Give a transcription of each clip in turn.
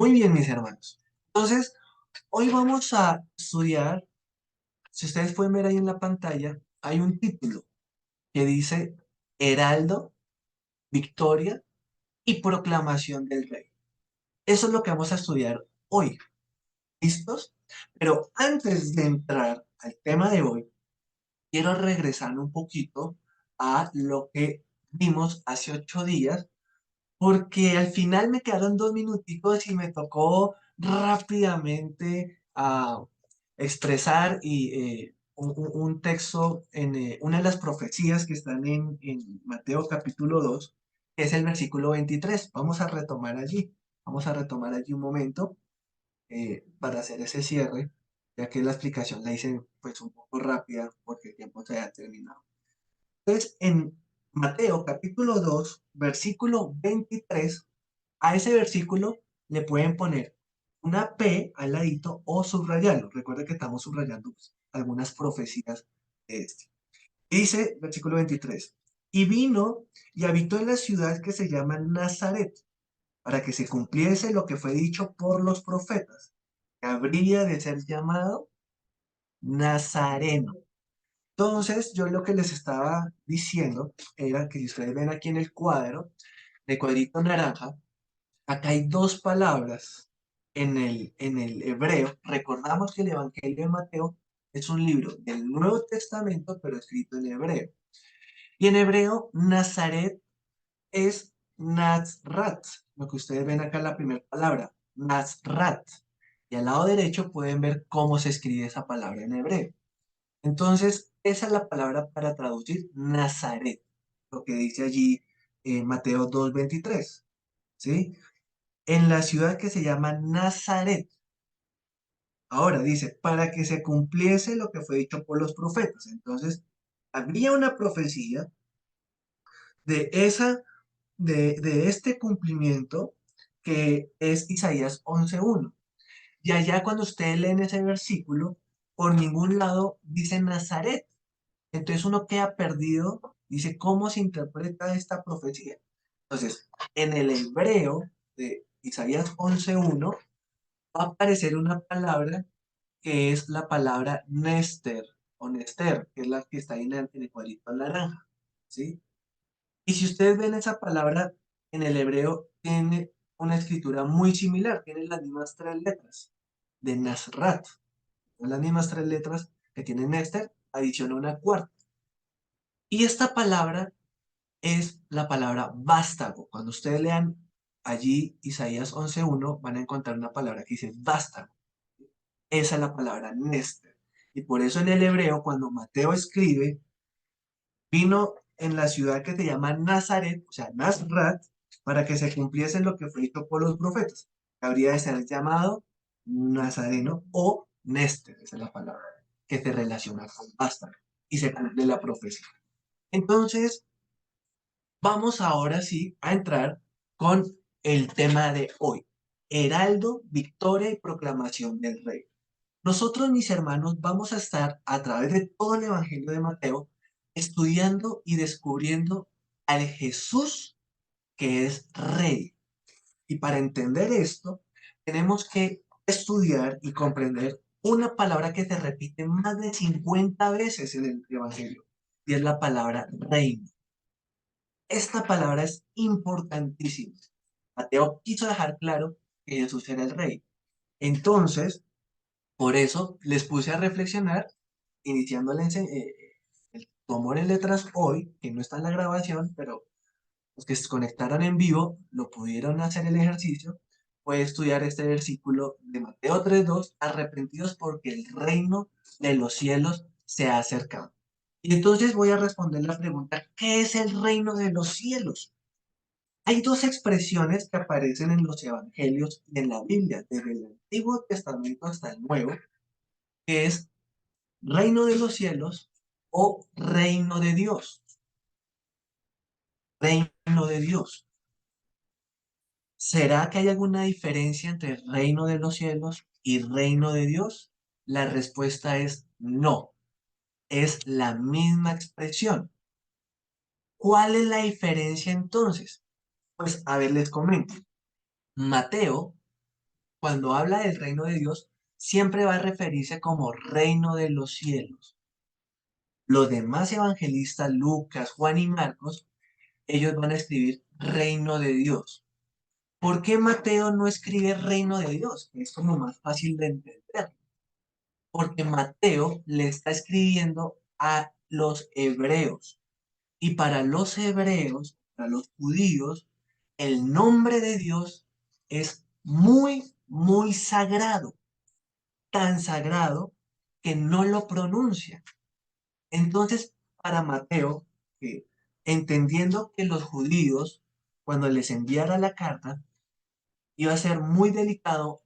Muy bien, mis hermanos. Entonces, hoy vamos a estudiar, si ustedes pueden ver ahí en la pantalla, hay un título que dice Heraldo, Victoria y Proclamación del Rey. Eso es lo que vamos a estudiar hoy. ¿Listos? Pero antes de entrar al tema de hoy, quiero regresar un poquito a lo que vimos hace 8 días, porque al final me quedaron 2 minuticos y me tocó rápidamente expresar un texto en una de las profecías que están en Mateo capítulo 2, que es el versículo 23. Vamos a retomar allí un momento para hacer ese cierre, ya que la explicación la hice pues un poco rápida porque el tiempo se ha terminado. Entonces, en Mateo capítulo 2 versículo 23, a ese versículo le pueden poner una P al ladito o subrayarlo. Recuerden que estamos subrayando pues, algunas profecías de este. Y dice, versículo 23, y vino y habitó en la ciudad que se llama Nazaret, para que se cumpliese lo que fue dicho por los profetas, que habría de ser llamado Nazareno. Entonces, yo lo que les estaba diciendo era que si ustedes ven aquí en el cuadro, de cuadrito naranja, acá hay dos palabras en el hebreo. Recordamos que el Evangelio de Mateo es un libro del Nuevo Testamento, pero escrito en hebreo. Y en hebreo, Nazaret es Nazrat, lo que ustedes ven acá en la primera palabra, Nazrat. Y al lado derecho pueden ver cómo se escribe esa palabra en hebreo. Entonces, esa es la palabra para traducir Nazaret, lo que dice allí Mateo 2:23, ¿sí? En la ciudad que se llama Nazaret. Ahora dice, para que se cumpliese lo que fue dicho por los profetas. Entonces, había una profecía de de este cumplimiento que es Isaías 11:1. Y allá cuando ustedes leen ese versículo, por ningún lado dice Nazaret. Entonces uno queda perdido, dice, ¿cómo se interpreta esta profecía? Entonces, en el hebreo de Isaías 11:1 va a aparecer una palabra que es la palabra Nester o Nester, que es la que está ahí en el cuadrito naranja, ¿sí? Y si ustedes ven esa palabra en el hebreo, tiene una escritura muy similar, tiene las mismas 3 letras de Nasrat, las mismas 3 letras que tiene Nester, adiciona una cuarta. Y esta palabra es la palabra vástago. Cuando ustedes lean allí Isaías 11:1, van a encontrar una palabra que dice vástago. Esa es la palabra Nester. Y por eso en el hebreo, cuando Mateo escribe, vino en la ciudad que se llama Nazaret, o sea, Nazrat, para que se cumpliese lo que fue dicho por los profetas. Habría de ser llamado Nazareno o Nester, esa es la palabra, que se relaciona con vástago. Y se cumple la profecía. Entonces, vamos ahora sí a entrar con el tema de hoy. Heraldo, victoria y proclamación del rey. Nosotros, mis hermanos, vamos a estar a través de todo el Evangelio de Mateo estudiando y descubriendo al Jesús que es rey. Y para entender esto, tenemos que estudiar y comprender una palabra que se repite más de 50 veces en el Evangelio, y es la palabra reino. Esta palabra es importantísima. Mateo quiso dejar claro que Jesús era el rey. Entonces, por eso les puse a reflexionar, iniciando el tomo de letras hoy, que no está en la grabación, pero los que se conectaron en vivo lo pudieron hacer el ejercicio, fue estudiar este versículo de Mateo 3:2, arrepentidos porque el reino de los cielos se ha acercado. Y entonces voy a responder la pregunta, ¿qué es el reino de los cielos? Hay dos expresiones que aparecen en los evangelios y en la Biblia, desde el Antiguo Testamento hasta el Nuevo, que es reino de los cielos o reino de Dios. Reino de Dios. ¿Será que hay alguna diferencia entre reino de los cielos y reino de Dios? La respuesta es no. Es la misma expresión. ¿Cuál es la diferencia entonces? Pues a ver, les comento. Mateo cuando habla del reino de Dios, siempre va a referirse como reino de los cielos. Los demás evangelistas, Lucas, Juan y Marcos, ellos van a escribir reino de Dios. ¿Por qué Mateo no escribe reino de Dios? Es como más fácil de entender. Porque Mateo le está escribiendo a los hebreos. Y para los hebreos, para los judíos, el nombre de Dios es muy, muy sagrado. Tan sagrado que no lo pronuncia. Entonces, para Mateo, que entendiendo que los judíos, cuando les enviara la carta, iba a ser muy delicado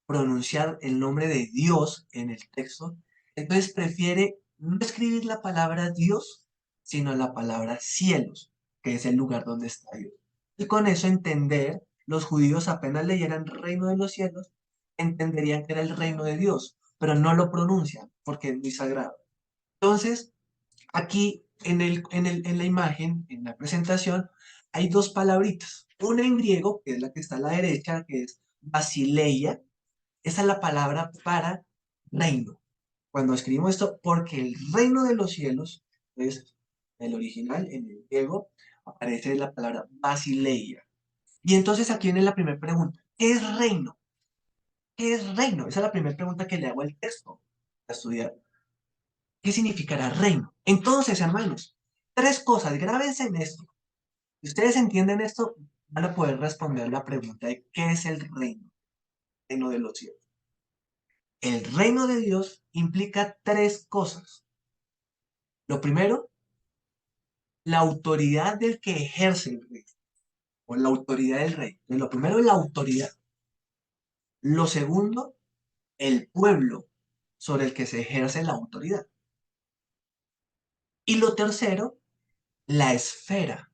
pronunciar el nombre de Dios en el texto, entonces prefiere no escribir la palabra Dios, sino la palabra cielos, que es el lugar donde está Dios. Y con eso entender, los judíos apenas leyeran reino de los cielos, entenderían que era el reino de Dios, pero no lo pronuncian porque es muy sagrado. Entonces, aquí en la imagen, en la presentación, hay dos palabritas. Una en griego, que es la que está a la derecha, que es basileia. Esa es la palabra para reino. Cuando escribimos esto, porque el reino de los cielos, es el original, en el griego, aparece la palabra basileia. Y entonces aquí viene la primera pregunta. ¿Qué es reino? ¿Qué es reino? Esa es la primera pregunta que le hago al texto a estudiar. ¿Qué significará reino? Entonces, hermanos, tres cosas, grábense en esto. Si ustedes entienden esto, van a poder responder la pregunta de qué es el reino de los cielos. El reino de Dios implica tres cosas. Lo primero, la autoridad del que ejerce el rey, o la autoridad del rey. Lo primero es la autoridad. Lo segundo, el pueblo sobre el que se ejerce la autoridad. Y lo tercero, la esfera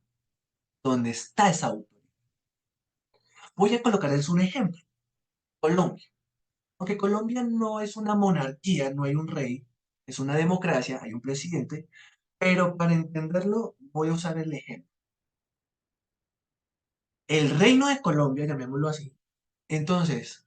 donde está esa autoridad. Voy a colocarles un ejemplo. Colombia. Aunque Colombia no es una monarquía, no hay un rey, es una democracia, hay un presidente, pero para entenderlo voy a usar el ejemplo. El reino de Colombia, llamémoslo así. Entonces,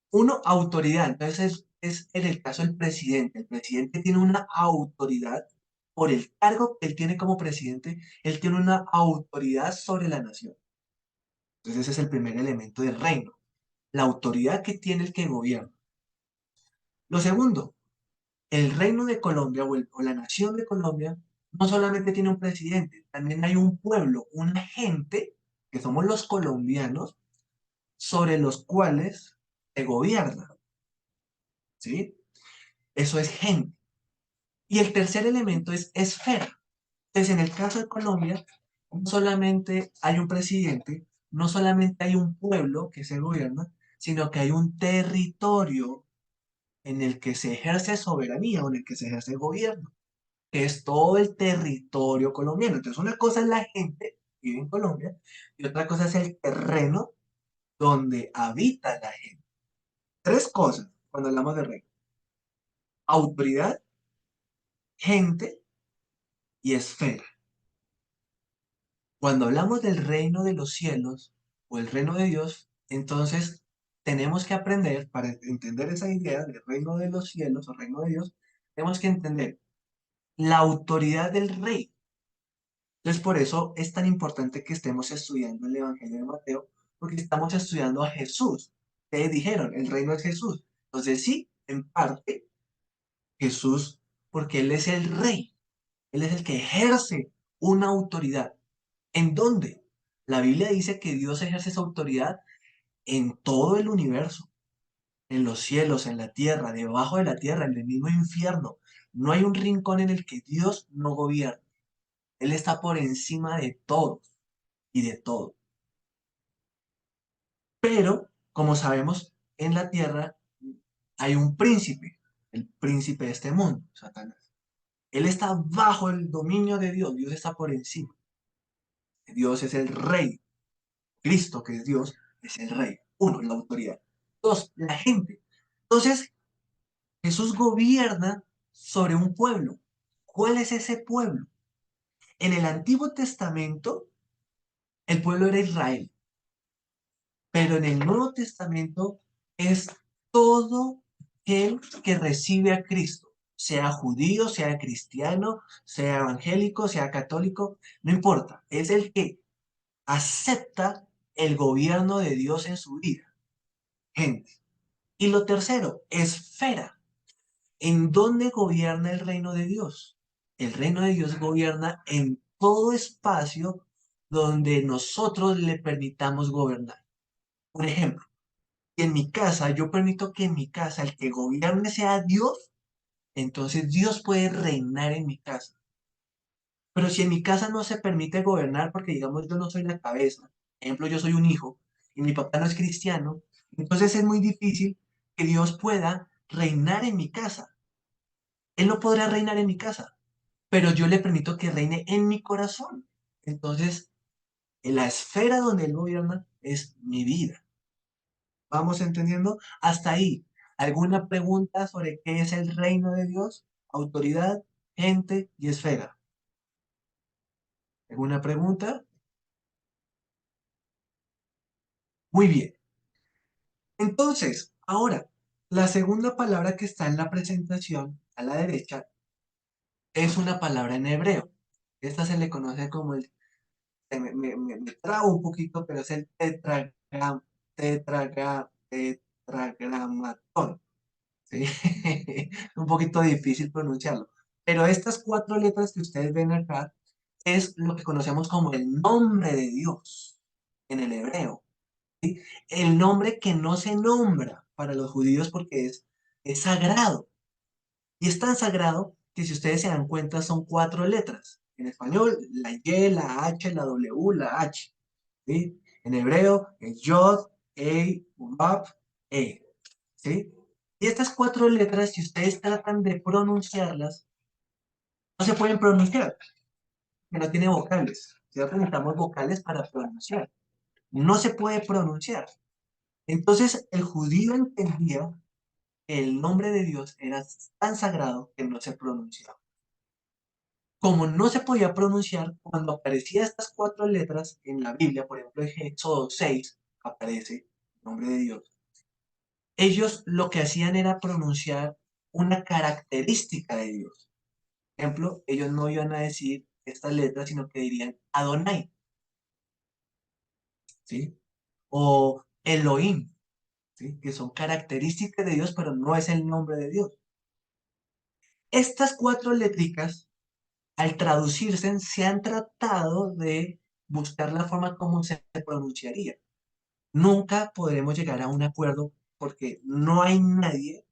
uno, autoridad. Entonces, es en el caso del presidente. El presidente tiene una autoridad por el cargo que él tiene como presidente. Él tiene una autoridad sobre la nación. Entonces, ese es el primer elemento del reino. La autoridad que tiene el que gobierna. Lo segundo, el reino de Colombia o la nación de Colombia no solamente tiene un presidente, también hay un pueblo, una gente, que somos los colombianos, sobre los cuales se gobierna, ¿sí? Eso es gente. Y el tercer elemento es esfera. Entonces, en el caso de Colombia, no solamente hay un presidente, no solamente hay un pueblo que se gobierna, sino que hay un territorio en el que se ejerce soberanía o en el que se ejerce gobierno, que es todo el territorio colombiano. Entonces, una cosa es la gente que vive en Colombia y otra cosa es el terreno donde habita la gente. Tres cosas cuando hablamos de reino: autoridad, gente y esfera. Cuando hablamos del reino de los cielos o el reino de Dios, entonces tenemos que aprender, para entender esa idea del reino de los cielos o reino de Dios, tenemos que entender la autoridad del rey. Entonces, por eso es tan importante que estemos estudiando el Evangelio de Mateo, porque estamos estudiando a Jesús. Ustedes dijeron, el reino es Jesús. Entonces, sí, en parte, Jesús, porque Él es el rey, Él es el que ejerce una autoridad. ¿En dónde? La Biblia dice que Dios ejerce esa autoridad en todo el universo, en los cielos, en la tierra, debajo de la tierra, en el mismo infierno. No hay un rincón en el que Dios no gobierna. Él está por encima de todo y de todo. Pero, como sabemos, en la tierra hay un príncipe, el príncipe de este mundo, Satanás. Él está bajo el dominio de Dios, Dios está por encima. Dios es el rey, Cristo, que es Dios, es el rey. Uno, la autoridad. Dos, la gente. Entonces, Jesús gobierna sobre un pueblo. ¿Cuál es ese pueblo? En el Antiguo Testamento, el pueblo era Israel, pero en el Nuevo Testamento es todo aquel que recibe a Cristo, sea judío, sea cristiano, sea evangélico, sea católico, no importa, es el que acepta el gobierno de Dios en su vida, gente. Y lo tercero, esfera. ¿En dónde gobierna el reino de Dios? El reino de Dios gobierna en todo espacio donde nosotros le permitamos gobernar. Por ejemplo, si en mi casa yo permito que en mi casa el que gobierne sea Dios, entonces Dios puede reinar en mi casa. Pero si en mi casa no se permite gobernar porque digamos yo no soy la cabeza, por ejemplo yo soy un hijo y mi papá no es cristiano, entonces es muy difícil que Dios pueda reinar en mi casa. Él no podrá reinar en mi casa, pero yo le permito que reine en mi corazón. Entonces, en la esfera donde Él gobierna es mi vida. ¿Vamos entendiendo? Hasta ahí. ¿Alguna pregunta sobre qué es el reino de Dios? Autoridad, gente y esfera. ¿Alguna pregunta? Muy bien. Entonces, ahora, la segunda palabra que está en la presentación a la derecha es una palabra en hebreo. Esta se le conoce como el me trabo un poquito, pero es el tetragramatón, ¿sí? Un poquito difícil pronunciarlo. Pero estas cuatro letras que ustedes ven acá es lo que conocemos como el nombre de Dios en el hebreo, ¿sí? El nombre que no se nombra para los judíos porque es sagrado. Y es tan sagrado que si ustedes se dan cuenta son cuatro letras. En español, la Y, la H, la W, la H. ¿Sí? En hebreo, es Yod, Ei, Wap, E. ¿Sí? Y estas cuatro letras, si ustedes tratan de pronunciarlas, no se pueden pronunciar, que no tiene vocales. Si necesitamos vocales para pronunciar. No se puede pronunciar. Entonces, el judío entendía que el nombre de Dios era tan sagrado que no se pronunciaba. Como no se podía pronunciar, cuando aparecían estas cuatro letras en la Biblia, por ejemplo, en Éxodo 6 aparece el nombre de Dios, ellos lo que hacían era pronunciar una característica de Dios. Por ejemplo, ellos no iban a decir estas letras, sino que dirían Adonai, ¿sí? O Elohim, ¿sí? Que son características de Dios, pero no es el nombre de Dios. Estas cuatro letricas, al traducirse, se han tratado de buscar la forma como se pronunciaría. Nunca podremos llegar a un acuerdo porque no hay nadie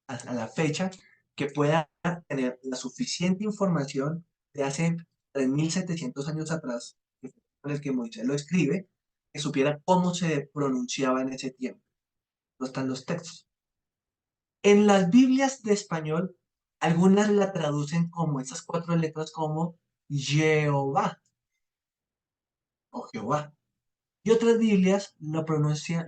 hasta la fecha que pueda tener la suficiente información de hace 3.700 años atrás, con el que Moisés lo escribe, que supiera cómo se pronunciaba en ese tiempo. No están los textos. En las Biblias de español, algunas la traducen como esas cuatro letras como Jehová o Jehová. Y otras Biblias lo pronuncian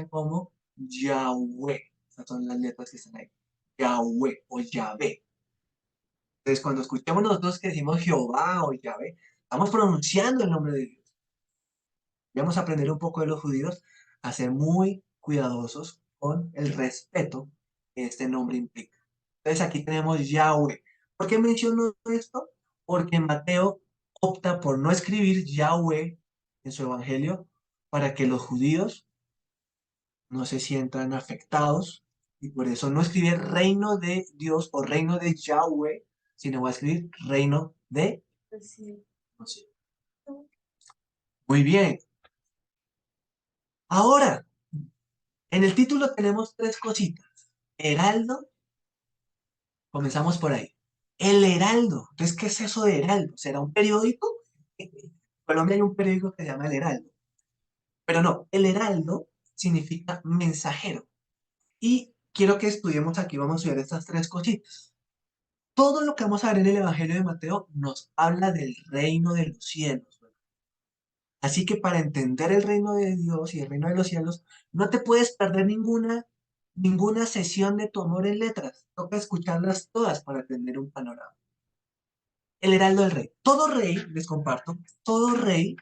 como Yahweh. Esas son las letras que están ahí. Yahweh o Yahvé. Entonces, cuando escuchamos nosotros que decimos Jehová o Yahvé, estamos pronunciando el nombre de Dios. Y vamos a aprender un poco de los judíos a ser muy cuidadosos con el respeto que este nombre implica. Entonces, aquí tenemos Yahweh. ¿Por qué menciono esto? Porque Mateo opta por no escribir Yahweh en su evangelio para que los judíos no se sientan afectados y por eso no escribe reino de Dios o reino de Yahweh, sino va a escribir reino de... No sé. Muy bien. Ahora, en el título tenemos tres cositas. Heraldo, comenzamos por ahí. El Heraldo. Entonces, ¿qué es eso de Heraldo? ¿Será un periódico? En Colombia hay un periódico que se llama El Heraldo. Pero no, el Heraldo significa mensajero. Y quiero que estudiemos aquí, vamos a estudiar estas tres cositas. Todo lo que vamos a ver en el Evangelio de Mateo nos habla del reino de los cielos. Así que para entender el reino de Dios y el reino de los cielos, no te puedes perder ninguna sesión de tu amor en letras. Toca escucharlas todas para tener un panorama. El heraldo del rey. Todo rey, les comparto, todo rey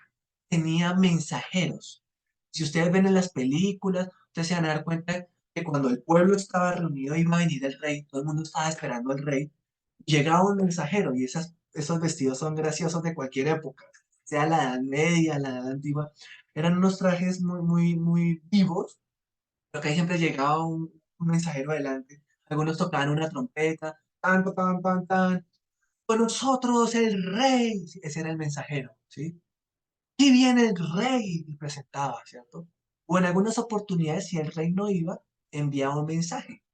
tenía mensajeros. Si ustedes ven en las películas Entonces se van a dar cuenta que cuando el pueblo estaba reunido iba a venir el rey, todo el mundo estaba esperando al rey, llegaba un mensajero y esos vestidos son graciosos de cualquier época, sea la Edad Media, la Edad Antigua, eran unos trajes muy, muy, muy vivos, pero que ahí siempre llegaba un mensajero adelante, algunos tocaban una trompeta, tan, tan, tan, tan, con nosotros el rey, sí, ese era el mensajero, ¿sí? Y viene el rey y presentaba, ¿cierto? O en algunas oportunidades, si el rey no iba, enviaba un mensaje.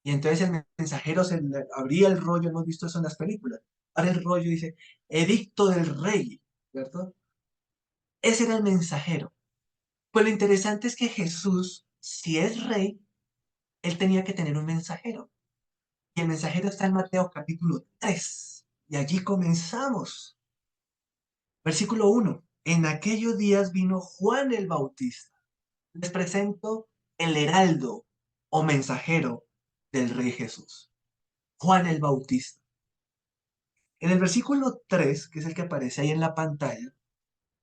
Y entonces el mensajero se le abría el rollo, hemos visto eso en las películas. Abre el rollo y dice, edicto del rey, ¿cierto? Ese era el mensajero. Pues lo interesante es que Jesús, si es rey, él tenía que tener un mensajero. Y el mensajero está en Mateo capítulo 3. Y allí comenzamos. Versículo 1. En aquellos días vino Juan el Bautista. Les presento el heraldo o mensajero del Rey Jesús, Juan el Bautista. En el versículo 3, que es el que aparece ahí en la pantalla,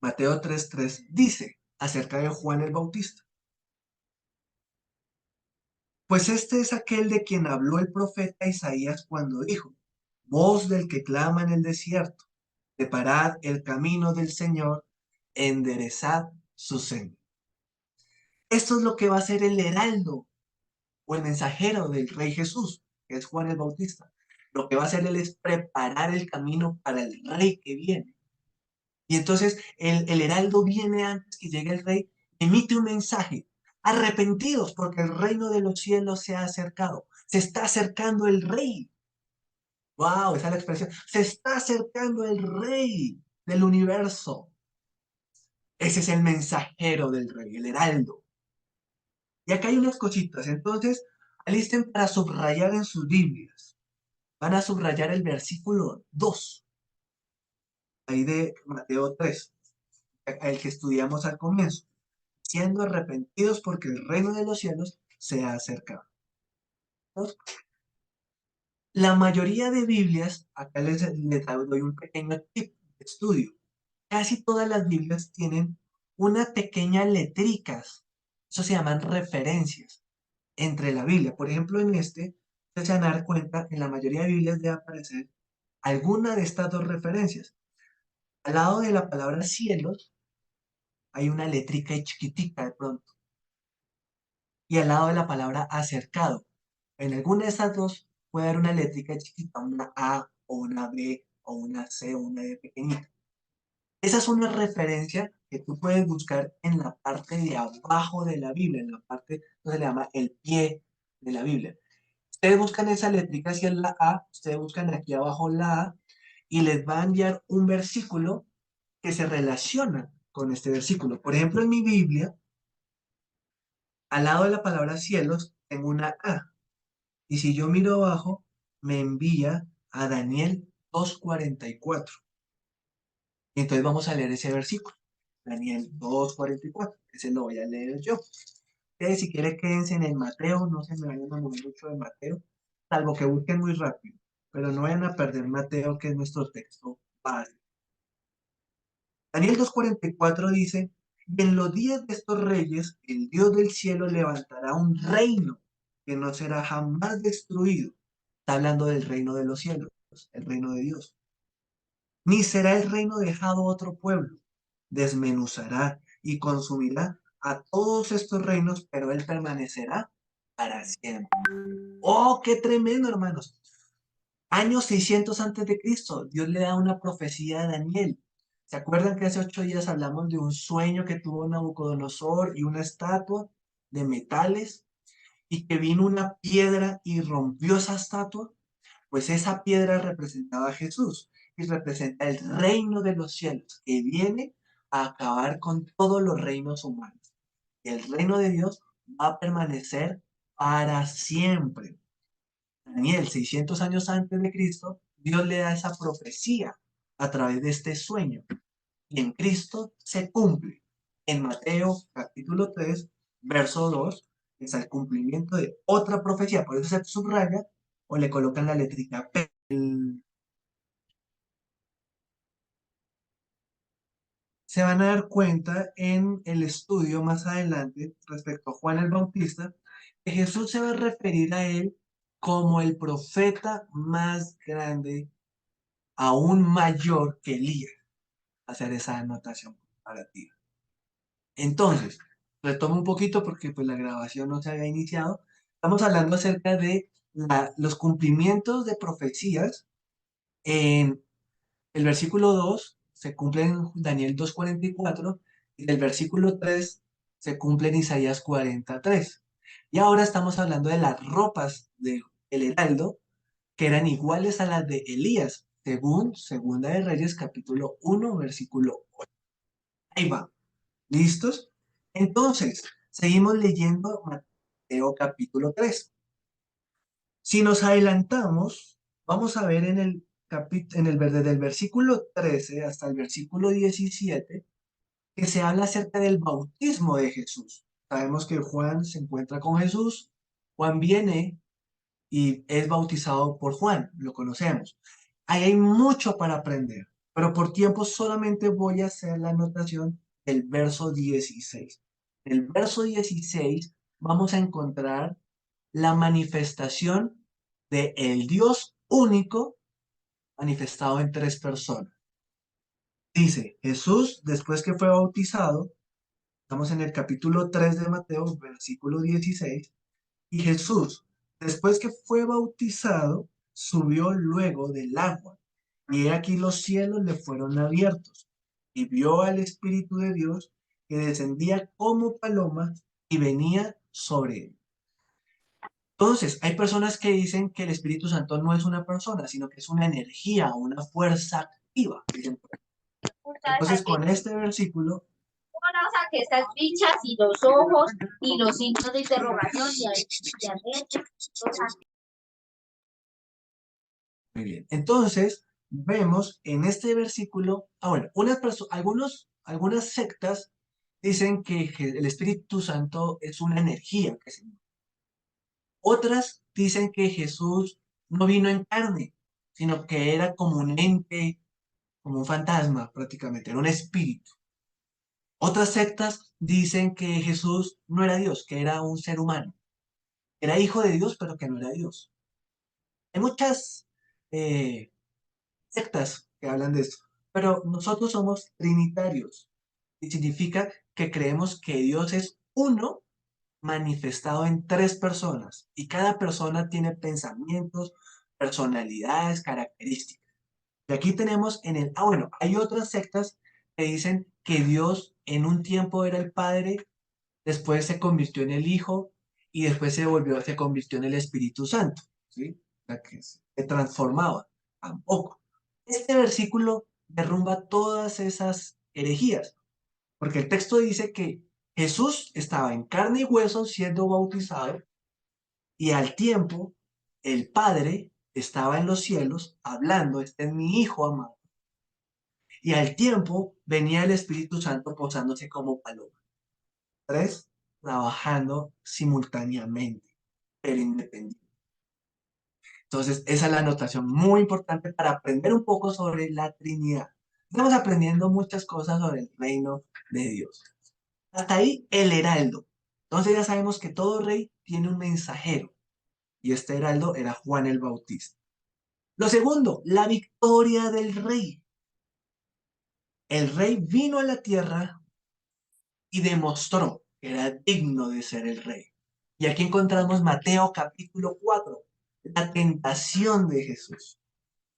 Mateo 3:3 dice acerca de Juan el Bautista. Pues este es aquel de quien habló el profeta Isaías cuando dijo, voz del que clama en el desierto, preparad el camino del Señor, enderezad su senda. Esto es lo que va a ser el heraldo o el mensajero del Rey Jesús, que es Juan el Bautista. Lo que va a hacer él es preparar el camino para el Rey que viene. Y entonces el heraldo viene antes que llegue el Rey, emite un mensaje. Arrepentidos porque el reino de los cielos se ha acercado. Se está acercando el Rey. ¡Wow! Esa es la expresión. Se está acercando el Rey del universo. Ese es el mensajero del Rey, el heraldo. Y acá hay unas cositas. Entonces, alisten para subrayar en sus Biblias. Van a subrayar el versículo 2, ahí de Mateo 3, el que estudiamos al comienzo, siendo arrepentidos porque el reino de los cielos se ha acercado. Entonces, la mayoría de Biblias, acá les doy un pequeño tip de estudio. Casi todas las Biblias tienen unas pequeñas letricas, eso se llaman referencias entre la Biblia. Por ejemplo, en ustedes se van a dar cuenta, en la mayoría de Biblias debe aparecer alguna de estas dos referencias. Al lado de la palabra cielos hay una letrica y chiquitica de pronto. Y al lado de la palabra acercado. En alguna de esas dos puede haber una letrica chiquita, una A o una B o una C o una D pequeñita. Esa es una referencia que tú puedes buscar en la parte de abajo de la Biblia, en la parte donde se le llama el pie de la Biblia. Ustedes buscan esa letrica si es la A, ustedes buscan aquí abajo la A y les va a enviar un versículo que se relaciona con este versículo. Por ejemplo, en mi Biblia, al lado de la palabra cielos, tengo una A. Y si yo miro abajo, me envía a Daniel 2:44. Y entonces vamos a leer ese versículo. Daniel 2:44. Ese lo voy a leer yo. Ustedes si quieren quédense en el Mateo, no se me vayan a mover mucho de Mateo, salvo que busquen muy rápido. Pero no vayan a perder Mateo, que es nuestro texto base. Daniel 2:44 dice, y en los días de estos reyes, el Dios del cielo levantará un reino que no será jamás destruido. Está hablando del reino de los cielos, el reino de Dios. Ni será el reino dejado a otro pueblo. Desmenuzará y consumirá a todos estos reinos, pero él permanecerá para siempre. ¡Oh, qué tremendo, hermanos! Años 600 antes de Cristo, Dios le da una profecía a Daniel. ¿Se acuerdan que hace 8 días hablamos de un sueño que tuvo Nabucodonosor y una estatua de metales y que vino una piedra y rompió esa estatua? Pues esa piedra representaba a Jesús y representa el reino de los cielos que viene a acabar con todos los reinos humanos. Y el reino de Dios va a permanecer para siempre. Daniel, 600 años antes de Cristo, Dios le da esa profecía a través de este sueño. Y en Cristo se cumple. En Mateo capítulo 3, verso 2, está el cumplimiento de otra profecía. Por eso se subraya o le colocan la letrita P. se van a dar cuenta en el estudio más adelante respecto a Juan el Bautista, que Jesús se va a referir a él como el profeta más grande, aún mayor que Elías, hacer esa anotación comparativa. Entonces, retomo un poquito porque pues la grabación no se había iniciado. Estamos hablando acerca de los cumplimientos de profecías. En el versículo 2 se cumple en Daniel 2:44 y el versículo 3 se cumple en Isaías 43. Y ahora estamos hablando de las ropas del heraldo que eran iguales a las de Elías, según Segunda de Reyes capítulo 1 versículo 8. Ahí va. ¿Listos? Entonces, seguimos leyendo Mateo capítulo 3. Si nos adelantamos, vamos a ver desde el versículo 13 hasta el versículo 17 que se habla acerca del bautismo de Jesús. Sabemos que Juan se encuentra con Jesús, Juan viene y es bautizado por Juan, lo conocemos. Ahí hay mucho para aprender, pero por tiempo solamente voy a hacer la anotación del verso 16. En el verso 16 vamos a encontrar la manifestación de el Dios único manifestado en tres personas. Dice, Jesús, después que fue bautizado, estamos en el capítulo 3 de Mateo, versículo 16, y Jesús, después que fue bautizado, subió luego del agua, y he aquí los cielos le fueron abiertos, y vio al Espíritu de Dios que descendía como paloma y venía sobre él. Entonces, hay personas que dicen que el Espíritu Santo no es una persona, sino que es una energía, una fuerza activa. Entonces, con este versículo, Que estas fichas y los ojos y los signos de interrogación muy bien. Entonces, vemos en este versículo, bueno, algunas sectas dicen que el Espíritu Santo es una energía que se mueve. Otras dicen que Jesús no vino en carne, sino que era como un ente, como un fantasma prácticamente, era un espíritu. Otras sectas dicen que Jesús no era Dios, que era un ser humano. Era hijo de Dios, pero que no era Dios. Hay muchas eh, sectas que hablan de esto, pero nosotros somos trinitarios y significa que creemos que Dios es uno manifestado en tres personas y cada persona tiene pensamientos, personalidades, características. Y aquí tenemos bueno, hay otras sectas que dicen que Dios en un tiempo era el Padre, después se convirtió en el Hijo y después se convirtió en el Espíritu Santo, ¿sí? O sea, que se transformaba. Tampoco. Este versículo derrumba todas esas herejías, porque el texto dice que Jesús estaba en carne y hueso siendo bautizado y al tiempo el Padre estaba en los cielos hablando, este es mi Hijo amado. Y al tiempo venía el Espíritu Santo posándose como paloma. Tres, trabajando simultáneamente, pero independiente. Entonces, esa es la anotación muy importante para aprender un poco sobre la Trinidad. Estamos aprendiendo muchas cosas sobre el reino de Dios. Hasta ahí, el heraldo. Entonces ya sabemos que todo rey tiene un mensajero. Y este heraldo era Juan el Bautista. Lo segundo, la victoria del rey. El rey vino a la tierra y demostró que era digno de ser el rey. Y aquí encontramos Mateo capítulo 4, la tentación de Jesús.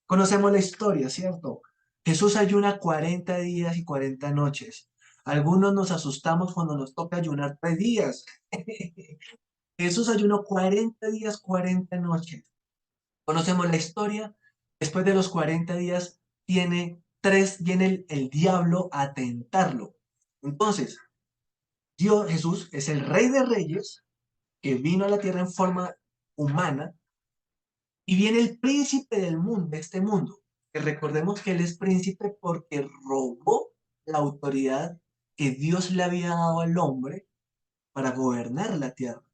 Conocemos la historia, ¿cierto? Jesús ayuna 40 días y 40 noches. Algunos nos asustamos cuando nos toca ayunar 3 días. Jesús ayunó 40 días, 40 noches. Conocemos la historia. Después de los 40 días viene el diablo a tentarlo. Entonces, Jesús es el Rey de Reyes que vino a la tierra en forma humana y viene el príncipe del mundo, de este mundo. Que recordemos que él es príncipe porque robó la autoridad que Dios le había dado al hombre para gobernar la tierra.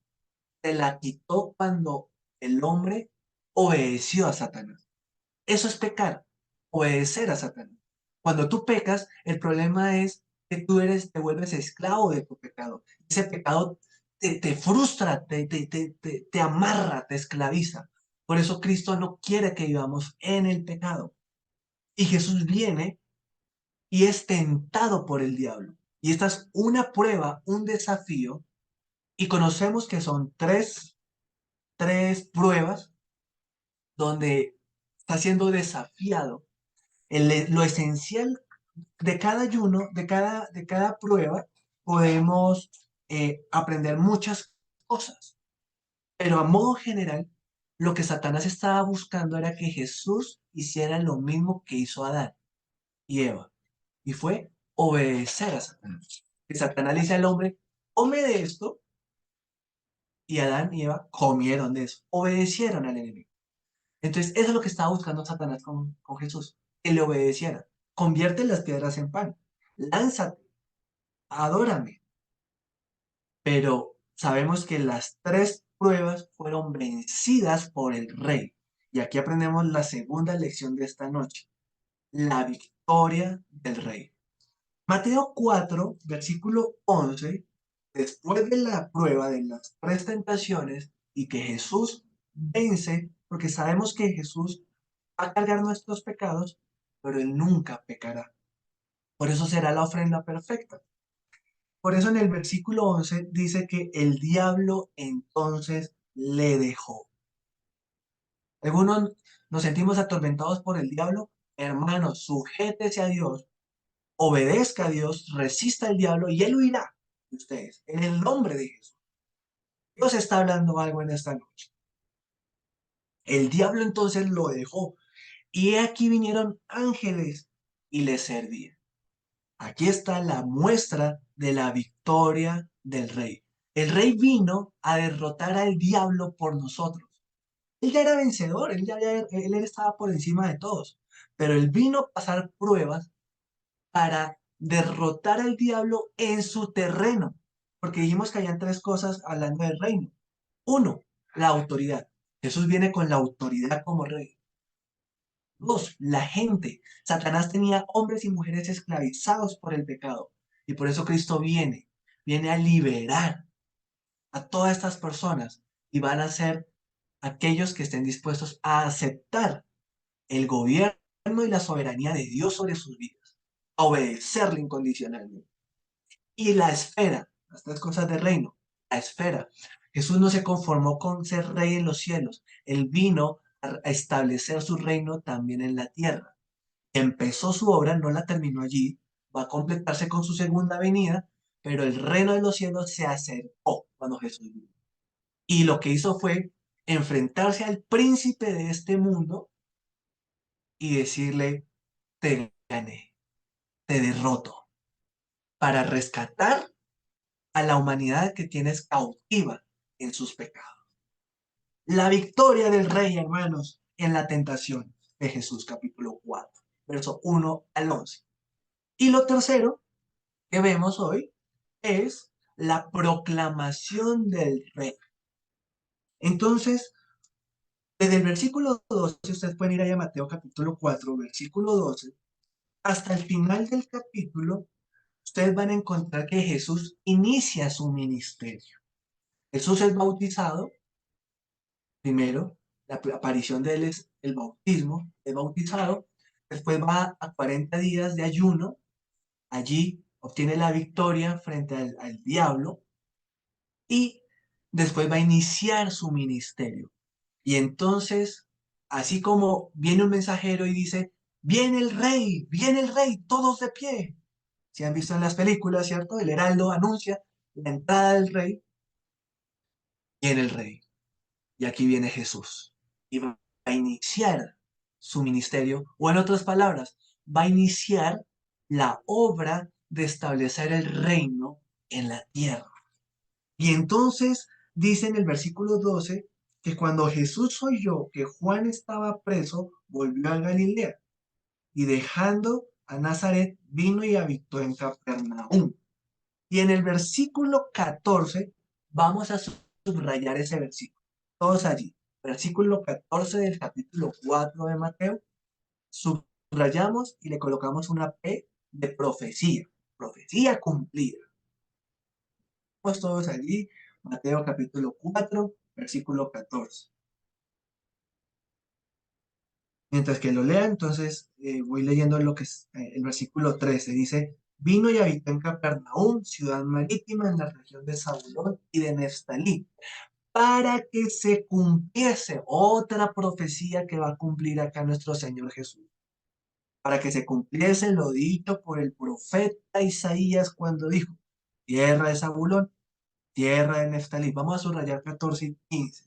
Se la quitó cuando el hombre obedeció a Satanás. Eso es pecar, obedecer a Satanás. Cuando tú pecas, el problema es que tú eres, te vuelves esclavo de tu pecado. Ese pecado te frustra, te amarra, te esclaviza. Por eso Cristo no quiere que vivamos en el pecado. Y Jesús viene y es tentado por el diablo. Y esta es una prueba, un desafío, y conocemos que son tres pruebas donde está siendo desafiado. Lo esencial de cada ayuno, de cada prueba, podemos aprender muchas cosas. Pero a modo general, lo que Satanás estaba buscando era que Jesús hiciera lo mismo que hizo Adán y Eva. Y fue obedecer a Satanás. Que Satanás le dice al hombre, come de esto, y Adán y Eva comieron de eso, obedecieron al enemigo. Entonces, eso es lo que estaba buscando Satanás con Jesús, que le obedeciera. Convierte las piedras en pan, lánzate, adórame. Pero sabemos que las tres pruebas fueron vencidas por el rey. Y aquí aprendemos la segunda lección de esta noche, la victoria del rey. Mateo 4, versículo 11, después de la prueba de las tres tentaciones y que Jesús vence, porque sabemos que Jesús va a cargar nuestros pecados, pero Él nunca pecará. Por eso será la ofrenda perfecta. Por eso en el versículo 11 dice que el diablo entonces le dejó. Algunos nos sentimos atormentados por el diablo. Hermanos, sujétese a Dios, obedezca a Dios, resista al diablo y él huirá de ustedes. En el nombre de Jesús. Dios está hablando algo en esta noche. El diablo entonces lo dejó. Y aquí vinieron ángeles y le servían. Aquí está la muestra de la victoria del rey. El rey vino a derrotar al diablo por nosotros. Él ya era vencedor, él estaba por encima de todos, pero él vino a pasar pruebas para derrotar al diablo en su terreno, porque dijimos que habían tres cosas hablando del reino. Uno, la autoridad. Jesús viene con la autoridad como rey. Dos, la gente. Satanás tenía hombres y mujeres esclavizados por el pecado. Y por eso Cristo viene a liberar a todas estas personas y van a ser aquellos que estén dispuestos a aceptar el gobierno y la soberanía de Dios sobre sus vidas, a obedecerle incondicionalmente. Y la esfera, las tres cosas del reino, la esfera. Jesús no se conformó con ser rey en los cielos, él vino a establecer su reino también en la tierra. Empezó su obra, no la terminó allí, va a completarse con su segunda venida, pero el reino de los cielos se acercó cuando Jesús vino. Y lo que hizo fue enfrentarse al príncipe de este mundo y decirle, te gané, te derroto, para rescatar a la humanidad que tienes cautiva en sus pecados. La victoria del rey, hermanos, en la tentación de Jesús, capítulo 4, verso 1 al 11. Y lo tercero que vemos hoy es la proclamación del rey. Entonces, desde el versículo 12, ustedes pueden ir allá a Mateo capítulo 4, versículo 12, hasta el final del capítulo, ustedes van a encontrar que Jesús inicia su ministerio. Jesús es bautizado, primero, la aparición de él es el bautismo, es bautizado, después va a 40 días de ayuno, allí obtiene la victoria frente al diablo y después va a iniciar su ministerio. Y entonces, así como viene un mensajero y dice, viene el rey, todos de pie. Si han visto en las películas, ¿cierto? El heraldo anuncia la entrada del rey, viene el rey. Y aquí viene Jesús. Y va a iniciar su ministerio, o en otras palabras, va a iniciar la obra de establecer el reino en la tierra. Y entonces dice en el versículo 12 que cuando Jesús oyó que Juan estaba preso, volvió a Galilea y dejando a Nazaret vino y habitó en Capernaum. Y en el versículo 14 vamos a subrayar ese versículo. Todos allí. Versículo 14 del capítulo 4 de Mateo. Subrayamos y le colocamos una P de profecía. profecía cumplida. Estamos todos allí, Mateo capítulo 4, versículo 14. Mientras que lo lea, entonces voy leyendo lo que es el versículo 13. Dice, vino y habitó en Capernaum, ciudad marítima en la región de Zabulón y de Neftalí, para que se cumpliese otra profecía que va a cumplir acá nuestro Señor Jesús. Para que se cumpliese lo dicho por el profeta Isaías cuando dijo, tierra de Zabulón, tierra de Neftalí. Vamos a subrayar 14 y 15.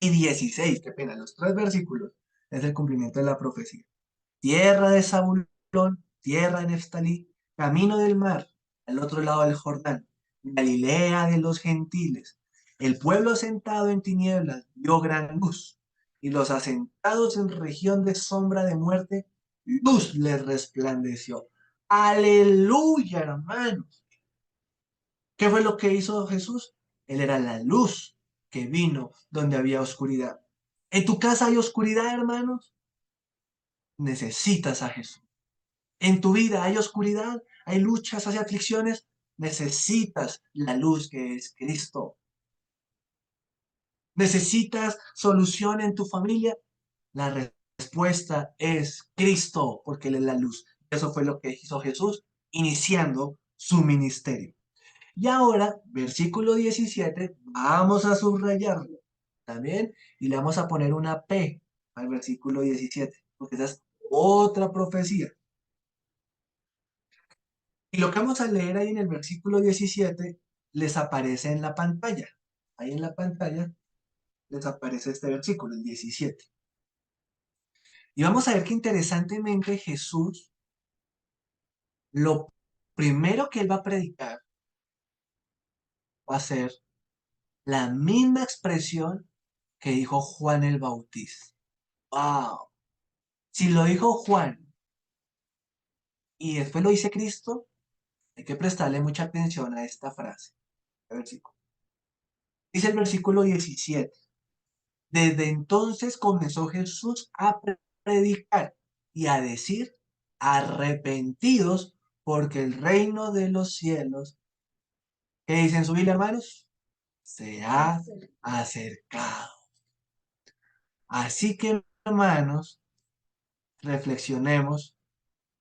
Y 16, qué pena, los tres versículos es el cumplimiento de la profecía. Tierra de Zabulón, tierra de Neftalí, camino del mar, al otro lado del Jordán, Galilea de los gentiles. El pueblo asentado en tinieblas vio gran luz, y los asentados en región de sombra de muerte, luz les resplandeció. Aleluya, hermanos. ¿Qué fue lo que hizo Jesús? Él era la luz que vino donde había oscuridad. ¿En tu casa hay oscuridad, hermanos? Necesitas a Jesús. En tu vida hay oscuridad, hay luchas, hay aflicciones. Necesitas la luz que es Cristo. Necesitas solución en tu familia. La respuesta es Cristo, porque Él es la luz. Eso fue lo que hizo Jesús iniciando su ministerio. Y ahora, versículo 17, vamos a subrayarlo también y le vamos a poner una P al versículo 17, porque esa es otra profecía. Y lo que vamos a leer ahí en el versículo 17 les aparece en la pantalla. Ahí en la pantalla les aparece este versículo, el 17. Y vamos a ver que interesantemente Jesús, lo primero que él va a predicar va a ser la misma expresión que dijo Juan el Bautista. ¡Wow! Si lo dijo Juan y después lo dice Cristo, hay que prestarle mucha atención a esta frase. Versículo. Dice el versículo 17. Desde entonces comenzó Jesús a predicar y a decir, arrepentidos porque el reino de los cielos, ¿qué dicen su Biblia, hermanos? Se ha acercado. Así que, hermanos, reflexionemos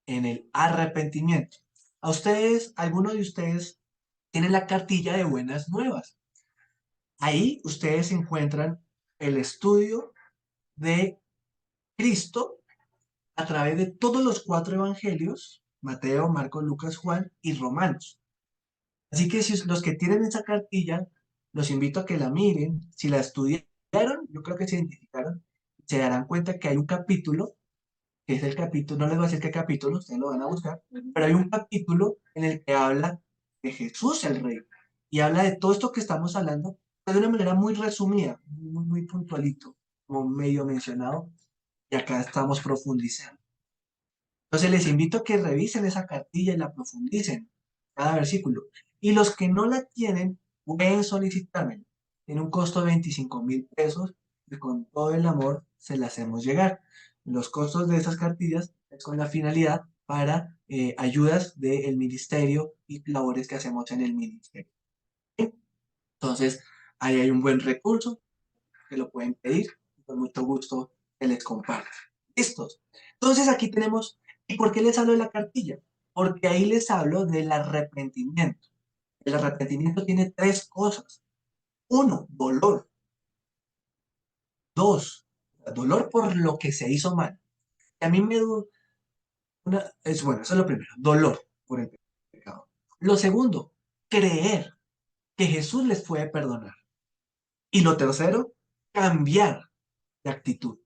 en el arrepentimiento. A ustedes, algunos de ustedes tienen la cartilla de buenas nuevas. Ahí ustedes encuentran el estudio de Cristo a través de todos los cuatro evangelios, Mateo, Marcos, Lucas, Juan y Romanos. Así que si los que tienen esa cartilla, los invito a que la miren. Si la estudiaron, yo creo que se identificaron, se darán cuenta que hay un capítulo, que es el capítulo, no les voy a decir qué capítulo, ustedes lo van a buscar, pero hay un capítulo en el que habla de Jesús el Rey y habla de todo esto que estamos hablando, pero de una manera muy resumida, muy puntualito, como medio mencionado, y acá estamos profundizando. Entonces les invito a que revisen esa cartilla y la profundicen, cada versículo. Y los que no la tienen, pueden solicitarme. Tiene un costo de 25.000 pesos y con todo el amor se la hacemos llegar. Los costos de esas cartillas es con la finalidad para ayudas del ministerio y labores que hacemos en el ministerio. Entonces, ahí hay un buen recurso que lo pueden pedir y con mucho gusto que les comparto. ¿Listos? Entonces aquí tenemos, ¿y por qué les hablo de la cartilla? Porque ahí les hablo del arrepentimiento. El arrepentimiento tiene tres cosas. Uno, dolor. Dos, dolor por lo que se hizo mal. Y a mí me es bueno, eso es lo primero, dolor por el pecado. Lo segundo, creer que Jesús les puede perdonar. Y lo tercero, cambiar de actitud.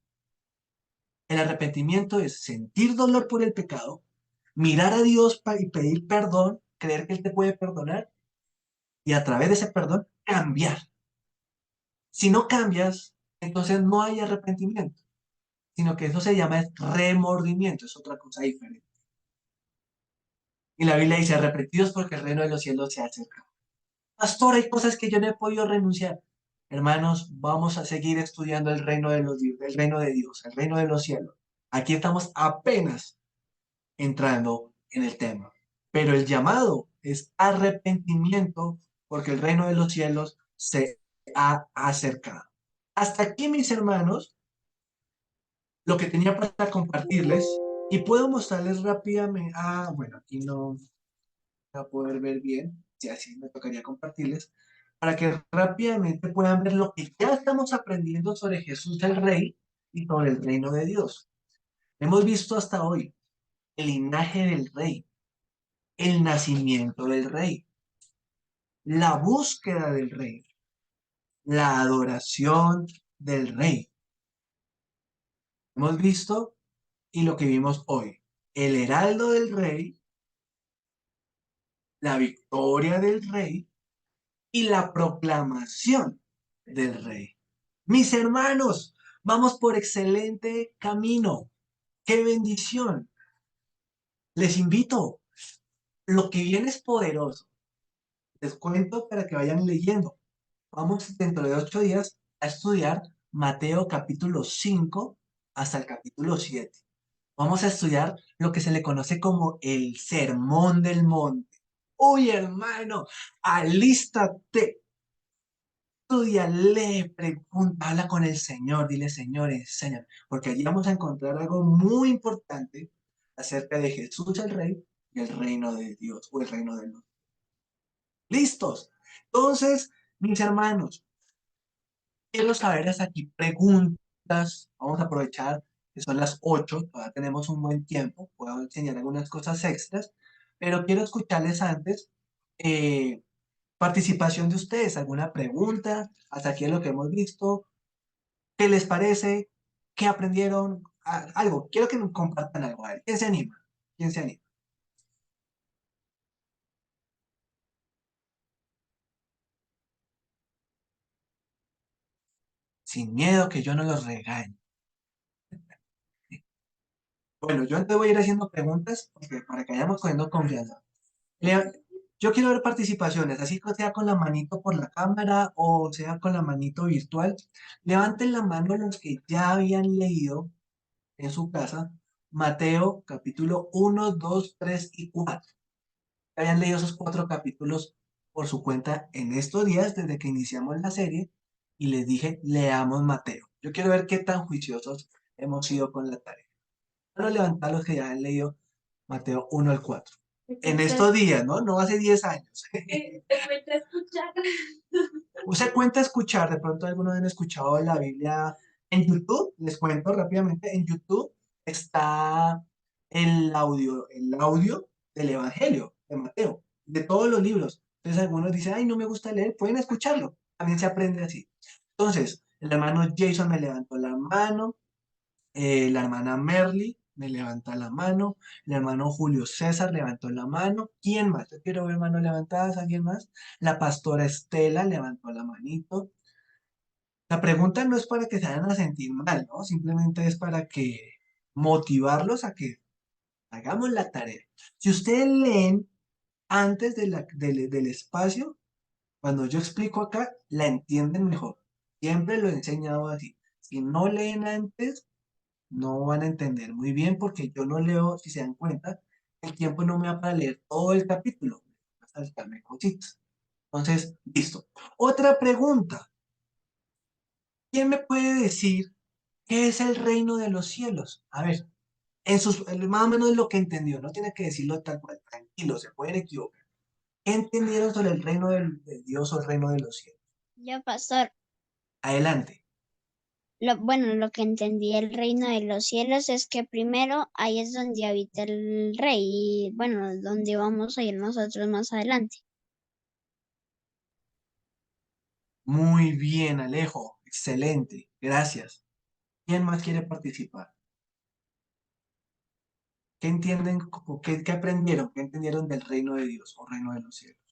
El arrepentimiento es sentir dolor por el pecado, mirar a Dios y pedir perdón, creer que Él te puede perdonar y a través de ese perdón cambiar. Si no cambias, entonces no hay arrepentimiento, sino que eso se llama remordimiento, es otra cosa diferente. Y la Biblia dice, arrepentidos porque el reino de los cielos se ha acercado. Pastor, hay cosas que yo no he podido renunciar. Hermanos, vamos a seguir estudiando el reino de los el reino de Dios, el reino de los cielos. Aquí estamos apenas entrando en el tema. pero el llamado es arrepentimiento porque el reino de los cielos se ha acercado. Hasta aquí, mis hermanos, lo que tenía para compartirles y puedo mostrarles rápidamente. Ah, bueno, aquí no voy a poder ver bien, si así me tocaría compartirles, para que rápidamente puedan ver lo que ya estamos aprendiendo sobre Jesús el Rey y sobre el reino de Dios. Hemos visto hasta hoy el linaje del Rey, el nacimiento del Rey, la búsqueda del Rey, la adoración del Rey. Hemos visto y lo que vimos hoy, el heraldo del Rey, la victoria del Rey y la proclamación del Rey. Mis hermanos, vamos por excelente camino. ¡Qué bendición! Les invito. Lo que viene es poderoso. Les cuento para que vayan leyendo. Vamos dentro de 8 días a estudiar Mateo capítulo 5 hasta el capítulo 7. Vamos a estudiar lo que se le conoce como el Sermón del Monte. Uy, hermano, alístate. Estudia, lee, pregunta, habla con el Señor, dile, Señor, enséñame, porque allí vamos a encontrar algo muy importante acerca de Jesús el Rey y el reino de Dios o el reino de los. ¿Listos? Entonces, mis hermanos, quiero saber hasta aquí preguntas. Vamos a aprovechar que son las 8, todavía tenemos un buen tiempo, puedo enseñar algunas cosas extras, pero quiero escucharles antes. eh, Participación de ustedes, alguna pregunta, hasta aquí es lo que hemos visto, ¿qué les parece? ¿Qué aprendieron? Algo, quiero que nos compartan algo. A ver, ¿quién se anima? ¿Quién se anima? Sin miedo que yo no los regañe. Bueno, yo antes voy a ir haciendo preguntas porque para que vayamos cogiendo confianza. Le- yo quiero ver participaciones, así que sea con la manito por la cámara o sea con la manito virtual. Levanten la mano los que ya habían leído en su casa Mateo capítulo 1, 2, 3 y 4. Habían leído esos 4 capítulos por su cuenta en estos días desde que iniciamos la serie y les dije, leamos Mateo. Yo quiero ver qué tan juiciosos hemos sido con la tarea. Bueno, levantar los que ya han leído Mateo 1 al 4. En estos días, ¿no? No hace 10 años. Te cuento escuchar. ¿Usted cuenta escuchar? De pronto algunos han escuchado la Biblia en YouTube. Les cuento rápidamente. En YouTube está el audio del Evangelio de Mateo, de todos los libros. Entonces algunos dicen, ay, no me gusta leer, pueden escucharlo. También se aprende así. Entonces, el hermano Jason me levantó la mano, la hermana Merly me levanta la mano, el hermano Julio César levantó la mano. ¿Quién más? Yo quiero ver manos levantadas, ¿alguien más? La pastora Estela levantó la manito. La pregunta no es para que se vayan a sentir mal, ¿no? Simplemente es para que motivarlos a que hagamos la tarea. Si ustedes leen antes del espacio, cuando yo explico acá, la entienden mejor. Siempre lo he enseñado así. Si no leen antes, no van a entender muy bien porque yo no leo, si se dan cuenta, el tiempo no me da para leer todo el capítulo, me va a saltarme cositas. Entonces, listo. Otra pregunta. ¿Quién me puede decir qué es el reino de los cielos? A ver, más o menos lo que entendió, no tiene que decirlo tal cual, tranquilo, se pueden equivocar. ¿Qué entendieron sobre el reino de Dios o el reino de los cielos? Ya, pastor, Adelante. bueno, lo que entendí el reino de los cielos es que primero ahí es donde habita el rey y bueno, donde vamos a ir nosotros más adelante. Muy bien, Alejo. Excelente. Gracias. ¿Quién más quiere participar? ¿Qué entienden, qué aprendieron, qué entendieron del reino de Dios o reino de los cielos?